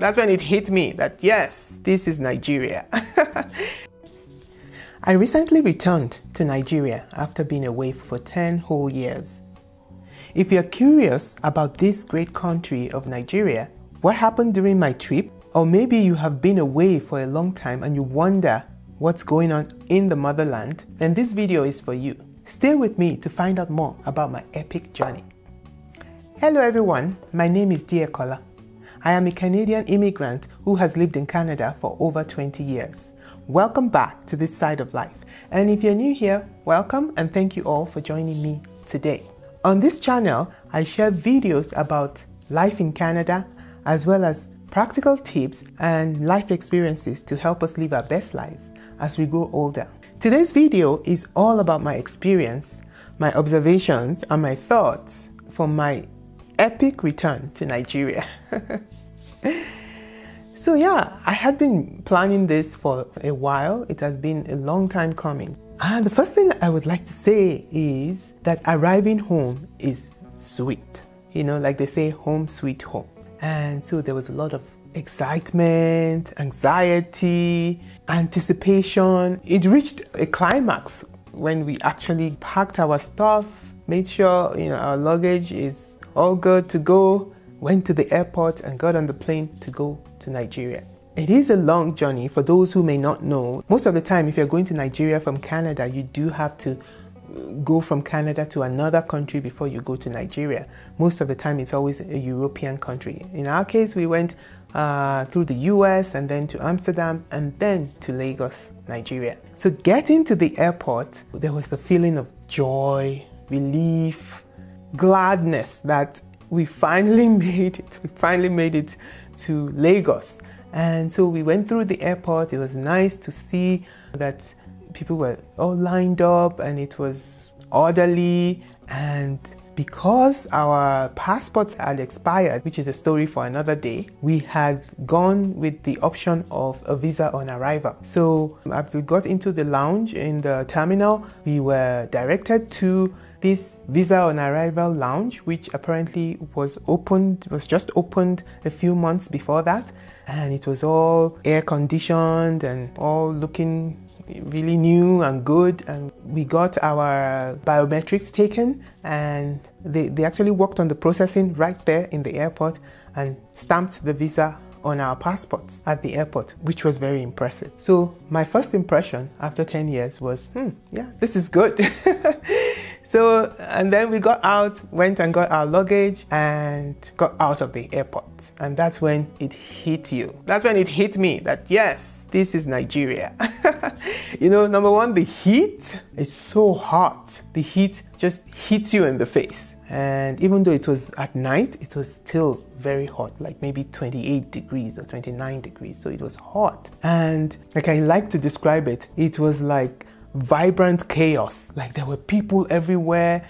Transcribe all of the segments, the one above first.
That's when it hit me that yes, this is Nigeria. I recently returned to Nigeria after being away for 10 whole years. If you're curious about this great country of Nigeria, what happened during my trip, or maybe you have been away for a long time and you wonder what's going on in the motherland, then this video is for you. Stay with me to find out more about my epic journey. Hello everyone, my name is Diekola. I am a Canadian immigrant who has lived in Canada for over 20 years. Welcome back to this side of life. And if you're new here, welcome and thank you all for joining me today. On this channel, I share videos about life in Canada, as well as practical tips and life experiences to help us live our best lives as we grow older. Today's video is all about my experience, my observations, and my thoughts from my epic return to Nigeria. So yeah, I had been planning this for a while. It has been a long time coming. And the first thing I would like to say is that arriving home is sweet. You know, like they say, home sweet home. And so there was a lot of excitement, anxiety, anticipation. It reached a climax when we actually packed our stuff, made sure, our luggage is all good to go, went to the airport and got on the plane to go to Nigeria. It is a long journey for those who may not know. Most of the time, if you're going to Nigeria from Canada, you do have to go from Canada to another country before you go to Nigeria. Most of the time, it's always a European country. In our case, we went through the US and then to Amsterdam and then to Lagos, Nigeria. So getting to the airport, there was the feeling of joy, relief, gladness that we finally made it. We finally made it to Lagos. And so we went through the airport. It was nice to see that people were all lined up and it was orderly. And because our passports had expired, which is a story for another day, we had gone with the option of a visa on arrival. So as we got into the lounge in the terminal, we were directed to this visa on arrival lounge, which apparently was just opened a few months before that. And it was all air conditioned and all looking really new and good. And we got our biometrics taken and they actually worked on the processing right there in the airport and stamped the visa on our passports at the airport, which was very impressive. So my first impression after 10 years was, yeah, this is good. So, and then we went and got our luggage and got out of the airport. And that's when it hit you. That's when it hit me that yes, this is Nigeria. Number one, the heat is so hot. The heat just hits you in the face. And even though it was at night, it was still very hot, like maybe 28 degrees or 29 degrees. So it was hot. And like I like to describe it, it was like vibrant chaos. Like there were people everywhere.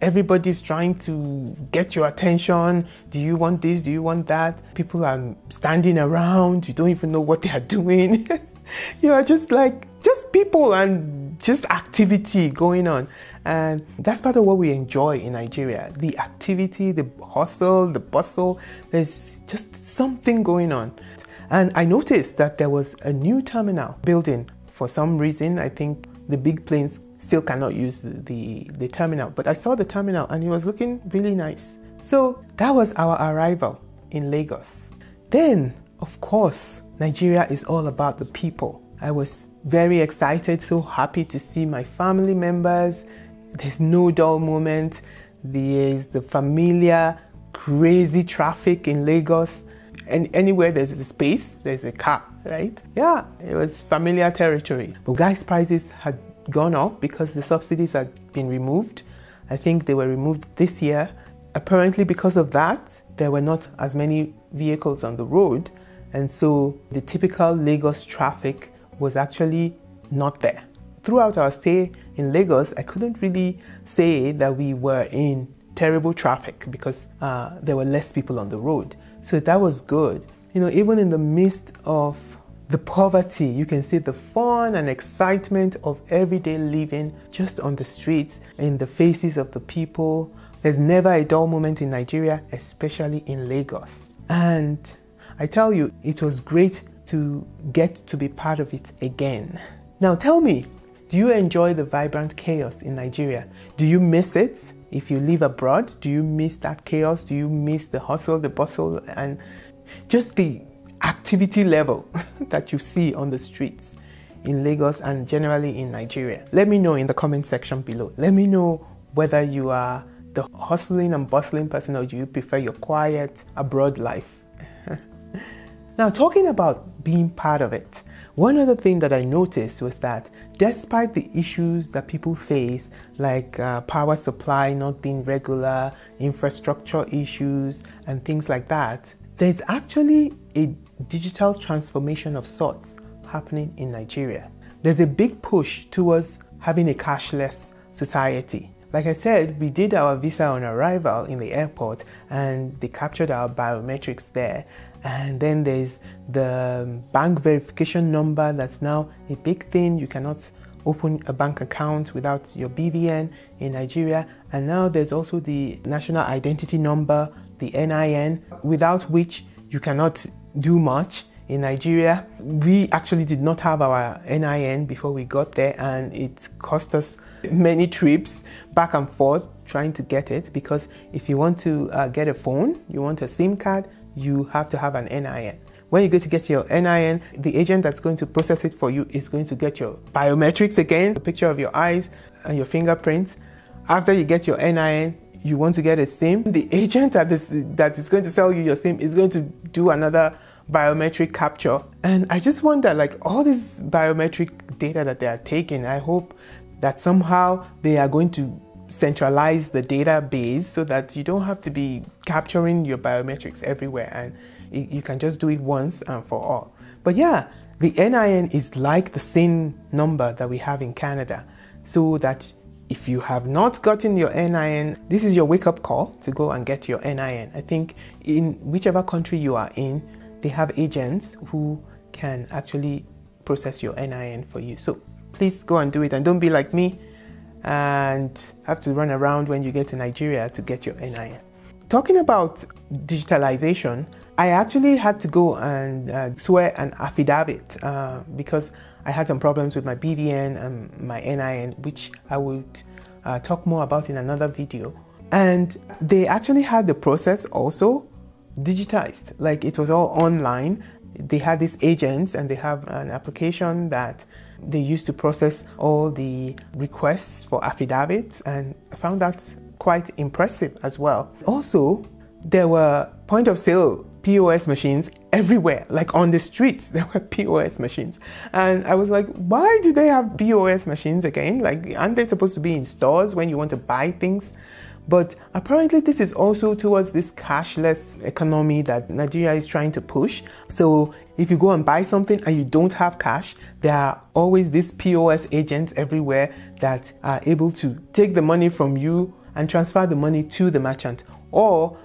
Everybody's trying to get your attention. Do you want this? Do you want that? People are standing around. You don't even know what they are doing. Just people and just activity going on. And that's part of what we enjoy in Nigeria. The activity, the hustle, the bustle. There's just something going on. And I noticed that there was a new terminal building. For some reason, I think the big planes still cannot use the terminal. But I saw the terminal and it was looking really nice. So that was our arrival in Lagos. Then, of course, Nigeria is all about the people. I was very excited, so happy to see my family members. There's no dull moment. There's the familiar, crazy traffic in Lagos. And anywhere there's a space, there's a car, right? Yeah, it was familiar territory. But gas prices had gone up because the subsidies had been removed. I think they were removed this year. Apparently because of that, there were not as many vehicles on the road. And so the typical Lagos traffic was actually not there. Throughout our stay in Lagos, I couldn't really say that we were in terrible traffic because there were less people on the road. So that was good. Even in the midst of the poverty, you can see the fun and excitement of everyday living just on the streets, in the faces of the people. There's never a dull moment in Nigeria, especially in Lagos. And I tell you, it was great to get to be part of it again. Now tell me, do you enjoy the vibrant chaos in Nigeria? Do you miss it? If you live abroad, do you miss that chaos? Do you miss the hustle, the bustle, and just the activity level that you see on the streets in Lagos and generally in Nigeria? Let me know in the comment section below. Let me know whether you are the hustling and bustling person, or do you prefer your quiet abroad life? Now, talking about being part of it, one other thing that I noticed was that despite the issues that people face, like power supply not being regular, infrastructure issues, and things like that, there's actually a digital transformation of sorts happening in Nigeria. There's a big push towards having a cashless society. Like I said, we did our visa on arrival in the airport and they captured our biometrics there. And then there's the bank verification number that's now a big thing. You cannot open a bank account without your BVN in Nigeria. And now there's also the national identity number, the NIN, without which you cannot do much in Nigeria. We actually did not have our NIN before we got there, and it cost us many trips back and forth trying to get it, because if you want to get a phone, you want a SIM card, you have to have an NIN. When you go to get your NIN, the agent that's going to process it for you is going to get your biometrics again, a picture of your eyes and your fingerprints. After you get your NIN, you want to get a SIM. The agent that is going to sell you your SIM is going to do another biometric capture. And I just wonder, like, all this biometric data that they are taking, I hope that somehow they are going to centralize the database so that you don't have to be capturing your biometrics everywhere, and you can just do it once and for all. But yeah, the NIN is like the same number that we have in Canada, so that if you have not gotten your NIN, this is your wake-up call to go and get your NIN. I think in whichever country you are in, they have agents who can actually process your NIN for you. So please go and do it, and don't be like me and have to run around when you get to Nigeria to get your NIN. Talking about digitalization, I actually had to go and swear an affidavit because I had some problems with my BVN and my NIN, which I would talk more about in another video. And they actually had the process also digitized, like it was all online. They had these agents and they have an application that they use to process all the requests for affidavits, and I found that quite impressive as well. Also, there were point of sale POS machines everywhere, like on the streets there were POS machines, and I was like, why do they have POS machines again? Like, aren't they supposed to be in stores when you want to buy things? But apparently this is also towards this cashless economy that Nigeria is trying to push. So if you go and buy something and you don't have cash, there are always these POS agents everywhere that are able to take the money from you and transfer the money to the merchant. Or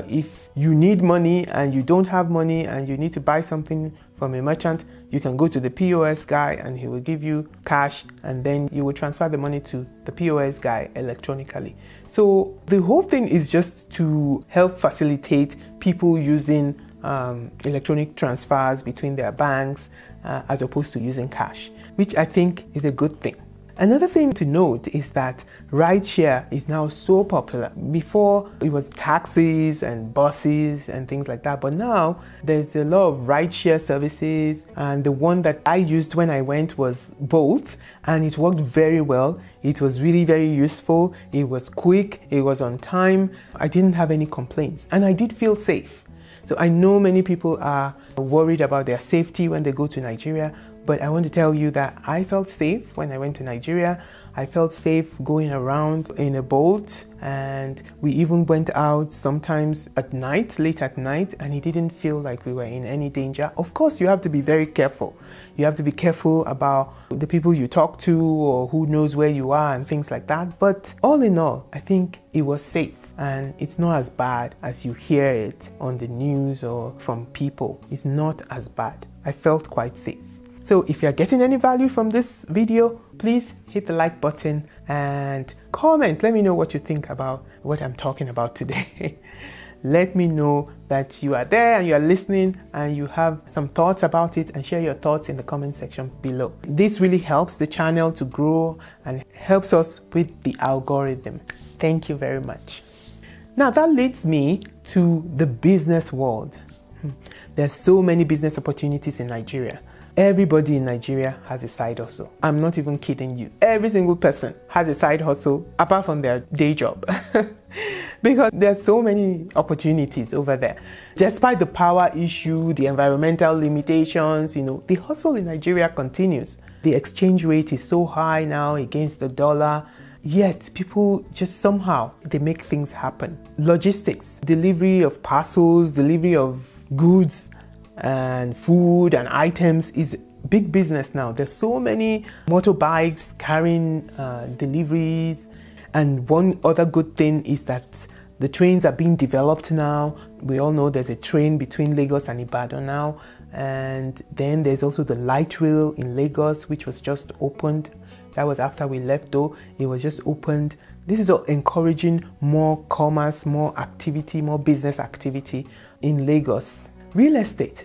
if you need money and you don't have money and you need to buy something from a merchant, you can go to the POS guy and he will give you cash, and then you will transfer the money to the POS guy electronically. So the whole thing is just to help facilitate people using electronic transfers between their banks as opposed to using cash, which I think is a good thing. Another thing to note is that rideshare is now so popular. Before it was taxis and buses and things like that, but now there's a lot of rideshare services, and the one that I used when I went was Bolt, and it worked very well. It was really very useful. It was quick. It was on time. I didn't have any complaints, and I did feel safe. So I know many people are worried about their safety when they go to Nigeria, but I want to tell you that I felt safe when I went to Nigeria. I felt safe going around in a Bolt, and we even went out sometimes at night, late at night, and it didn't feel like we were in any danger. Of course, you have to be very careful. You have to be careful about the people you talk to or who knows where you are and things like that. But all in all, I think it was safe, and it's not as bad as you hear it on the news or from people. It's not as bad. I felt quite safe. So if you're getting any value from this video, please hit the like button and comment. Let me know what you think about what I'm talking about today. let me know that you are there and you are listening and you have some thoughts about it, and share your thoughts in the comment section below. This really helps the channel to grow and helps us with the algorithm. Thank you very much. Now that leads me to the business world. There's so many business opportunities in Nigeria. Everybody in Nigeria has a side hustle. I'm not even kidding you. Every single person has a side hustle apart from their day job. Because there's so many opportunities over there. Despite the power issue, the environmental limitations, the hustle in Nigeria continues. The exchange rate is so high now against the dollar. Yet people just somehow, they make things happen. Logistics, delivery of parcels, delivery of goods and food and items is big business now. There's so many motorbikes carrying deliveries. And one other good thing is that the trains are being developed now. We all know there's a train between Lagos and Ibadan now. And then there's also the light rail in Lagos, which was just opened. That was after we left though. It was just opened. This is all encouraging more commerce, more activity, more business activity in Lagos. Real estate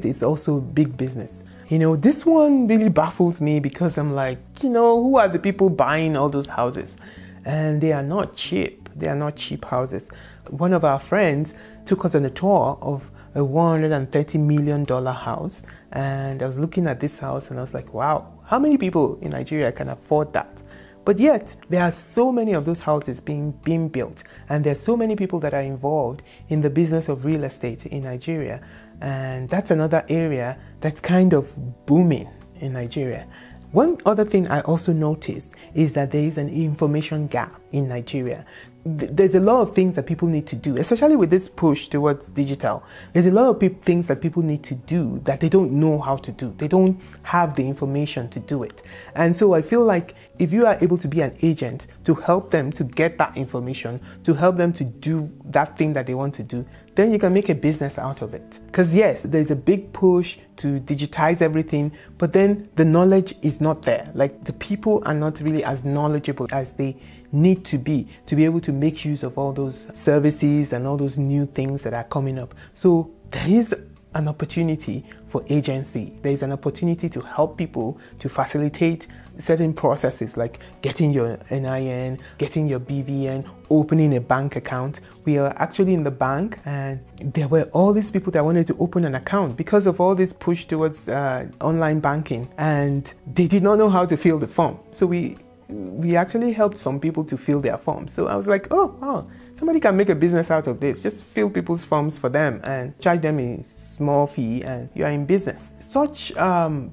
is also big business. This one really baffles me because I'm like, who are the people buying all those houses? And they are not cheap. They are not cheap houses. One of our friends took us on a tour of a $130 million house. And I was looking at this house and I was like, wow, how many people in Nigeria can afford that? But yet, there are so many of those houses being built, and there's so many people that are involved in the business of real estate in Nigeria. And that's another area that's kind of booming in Nigeria. One other thing I also noticed is that there is an information gap in Nigeria. There's a lot of things that people need to do, especially with this push towards digital. There's a lot of things that people need to do that they don't know how to do. They don't have the information to do it. And so I feel like if you are able to be an agent to help them to get that information, to help them to do that thing that they want to do, then you can make a business out of it. Because yes, there's a big push to digitize everything, but then the knowledge is not there. Like the people are not really as knowledgeable as they need to be able to make use of all those services and all those new things that are coming up. So there is an opportunity for agency. There is an opportunity to help people to facilitate certain processes like getting your NIN, getting your BVN, opening a bank account. We are actually in the bank and there were all these people that wanted to open an account because of all this push towards online banking, and they did not know how to fill the form. So we actually helped some people to fill their forms. So I was like, oh, wow, somebody can make a business out of this. Just fill people's forms for them and charge them a small fee and you are in business. Such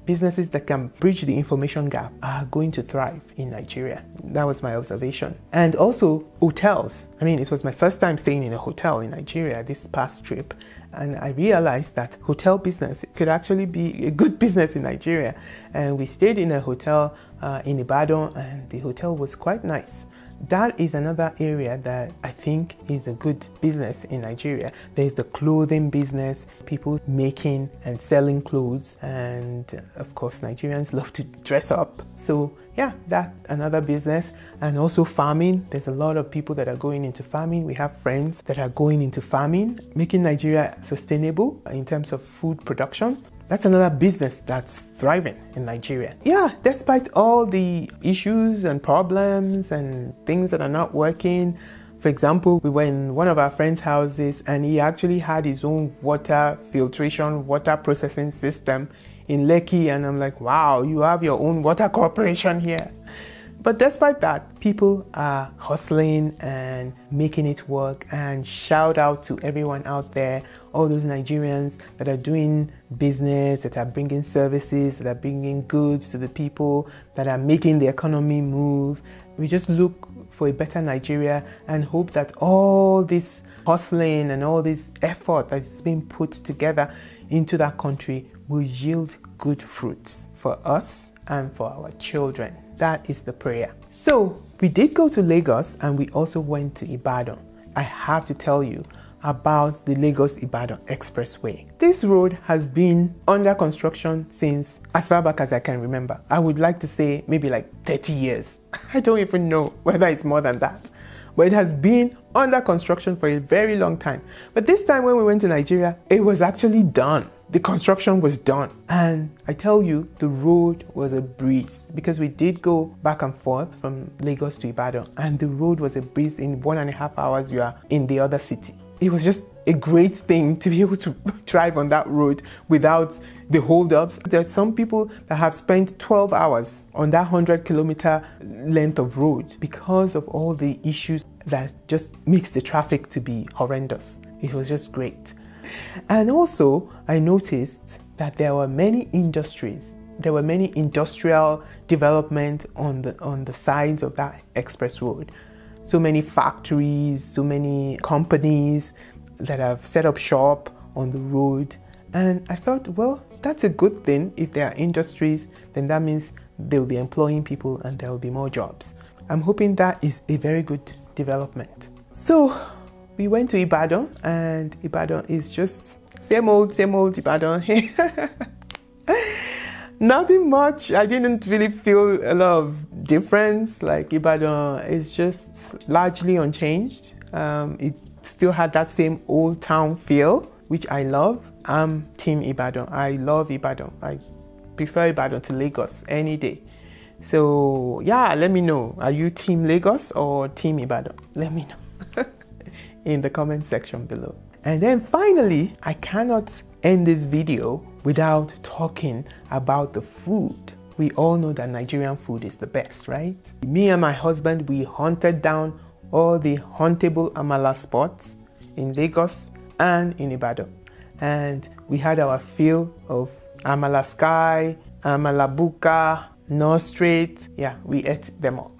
businesses that can bridge the information gap are going to thrive in Nigeria. That was my observation. And also hotels. I mean, it was my first time staying in a hotel in Nigeria this past trip. And I realized that hotel business could actually be a good business in Nigeria. And we stayed in a hotel in Ibadan, and the hotel was quite nice. That is another area that I think is a good business in Nigeria. There's the clothing business, people making and selling clothes. And of course, Nigerians love to dress up. So yeah, that's another business. And also farming. There's a lot of people that are going into farming. We have friends that are going into farming, making Nigeria sustainable in terms of food production. That's another business that's thriving in Nigeria. Yeah, despite all the issues and problems and things that are not working. For example, we were in one of our friends' houses and he actually had his own water filtration, water processing system in Lekki. And I'm like, wow, you have your own water corporation here. But despite that, people are hustling and making it work. And shout out to everyone out there, all those Nigerians that are doing business, that are bringing services, that are bringing goods to the people, that are making the economy move. We just look for a better Nigeria and hope that all this hustling and all this effort that's been put together into that country will yield good fruits for us and for our children. That is the prayer. So we did go to Lagos and we also went to Ibadan. I have to tell you about the Lagos-Ibadan Expressway. This road has been under construction since as far back as I can remember. I would like to say maybe like 30 years. I don't even know whether it's more than that. but it has been under construction for a very long time. But this time when we went to Nigeria, it was actually done. The construction was done. And I tell you, the road was a breeze because we did go back and forth from Lagos to Ibadan, and the road was a breeze. In 1.5 hours, you are in the other city. It was just a great thing to be able to drive on that road without the holdups. There's some people that have spent 12 hours on that 100-kilometer length of road because of all the issues that just makes the traffic to be horrendous. It was just great. And also, I noticed that there were many industries. There were many industrial development on the sides of that express road. So many factories, so many companies that have set up shop on the road. And I thought, well, that's a good thing. If there are industries, then that means they'll be employing people and there will be more jobs. I'm hoping that is a very good development. So we went to Ibadan, and Ibadan is just same old Ibadan. Nothing much. I didn't really feel a lot of difference. Like, Ibadan is just largely unchanged. It still had that same old town feel, which I love. I'm Team Ibadan. I love Ibadan. I prefer Ibadan to Lagos any day. So yeah, let me know. Are you Team Lagos or Team Ibadan? Let me know in the comment section below. And then finally, I cannot end this video without talking about the food. We all know that Nigerian food is the best, right? Me and my husband, we hunted down all the huntable amala spots in Lagos and in Ibadan. And we had our fill of amala sky, amala buka, North Street. Yeah, we ate them all.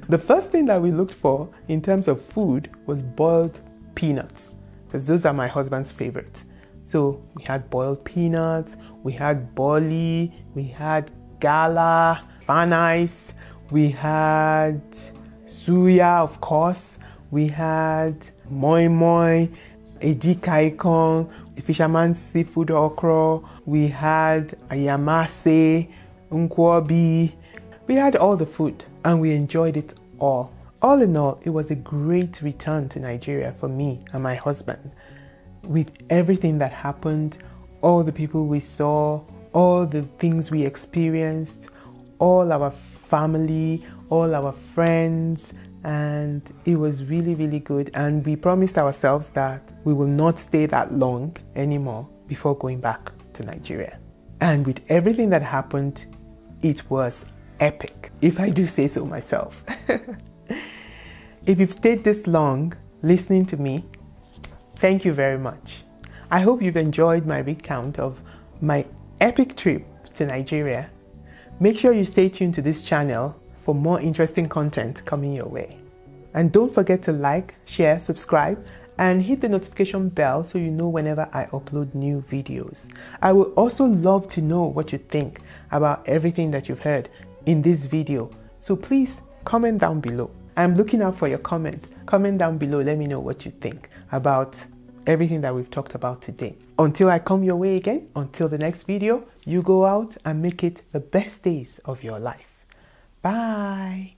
The first thing that we looked for in terms of food was boiled peanuts, because those are my husband's favorite. So we had boiled peanuts, we had boli, we had gala, fan ice, we had suya, of course, we had moi moi, edikaikong, fisherman's seafood okra, we had ayamase, nkwobi. We had all the food and we enjoyed it all. All in all, it was a great return to Nigeria for me and my husband. With everything that happened, all the people we saw, all the things we experienced, all our family, all our friends, and it was really, really good. And we promised ourselves that we will not stay that long anymore before going back to Nigeria. And with everything that happened, it was epic, if I do say so myself. If you've stayed this long listening to me, thank you very much. I hope you've enjoyed my recount of my epic trip to Nigeria. Make sure you stay tuned to this channel for more interesting content coming your way. And don't forget to like, share, subscribe, and hit the notification bell so you know whenever I upload new videos. I would also love to know what you think about everything that you've heard in this video. So please comment down below. I'm looking out for your comments. Comment down below, let me know what you think about everything that we've talked about today. Until I come your way again, until the next video, you go out and make it the best days of your life. Bye.